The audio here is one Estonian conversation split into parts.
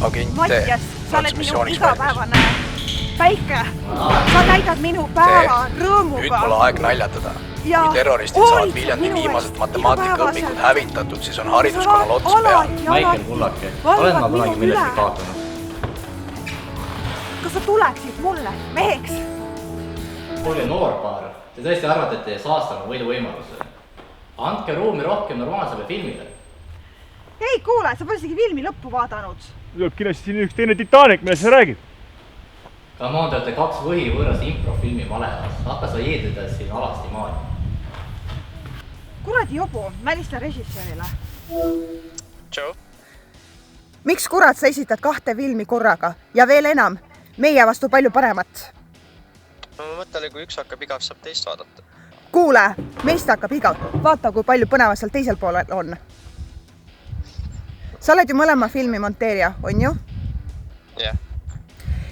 Agent Mattias, sa oled minu missiooniks igapäevane päike. Sa täidad minu päeva rõõmuga. Nüüd pole aeg naljatada. Ja Kui terroristid saavad Viljandi viimased matemaatikaõpikud hävitatud, siis on hariduskonnal ots peal. Maicel Kullake, olen ma kunagi millestki kaotanud? Kas sa tuleksid mulle meheks? Olge noor paar, te tõesti arvate, et teie saastame võiduvõimaluse. Andke ruumi rohkem normaalsele filmile. Ei, kuule, sa pole isegi filmi lõppu vaadanud. Tuleb kindlasti siin üks teine Titanic, millest sa räägid. Come on, te olete kaks võhivõõrast improfilmi malejas. Hakka sa jeedida siin alasti maailma. Kuradi jobu, välista režissöörile. Tšau. Miks kurat sa esitad 2 filmi korraga ja veel enam, meie vastu palju paremat? Ma mõttele, kui üks hakkab igav, saab teist vaadata. Kuule, meist hakkab igav. Vaata, kui palju põneva seal teisel poolel on. Sa oled ju mõlema filmi monteerija, on ju? Jah.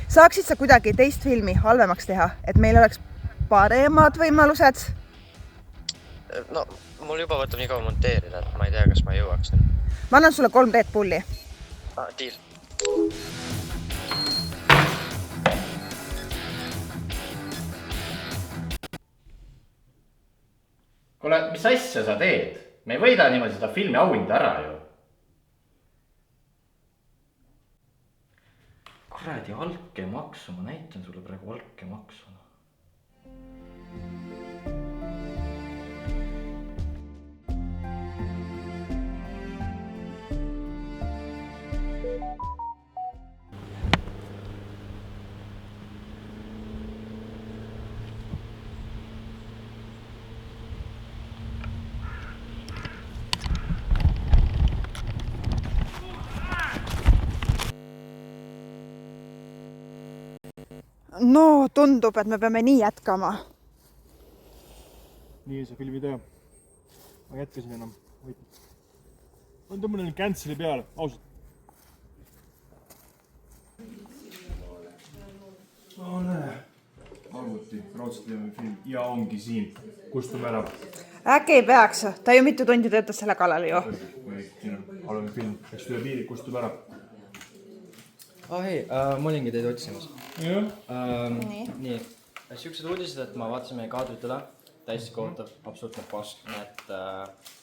Saaksid sa kuidagi teist filmi halvemaks teha, et meil oleks paremad võimalused? No, mul juba võtab nii kaua monteerida, et ma ei tea, kas ma jõuaks. Ma annan sulle 3 Red Bulli. Deal. Kuule, mis asja sa teed? Me ei võida niimoodi seda filmi auhinda ära ju. Kuradi altkäemaksu, ma näitan sulle praegu altkäemaksu. No, tundub, et me peame nii jätkama. Nii see filmi töö. Ma jätkasin enam. On tõmmune canceli peale, ausalt. No näe. Arvuti, raudselt teeme film ja ongi siin. Kustume ära. Äkki ei peaks. Ta ju mitu tundi töötas selle kallal ju. Siin on halvem film. Eks üle piiri kustume ära. Hei, ma olingi teid otsimas. Nii. Siuksed uudised, et ma vaatasin meie kaadrit üle, täiesti kohutav, absoluutne pask, nii et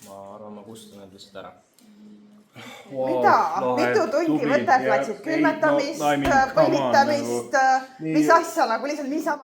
ma arvan, ma kustun need lihtsalt ära. Mida? Mitu tundi võtted läksid? Külmetamist, põlitamist, mis asja nagu lihtsalt niisama?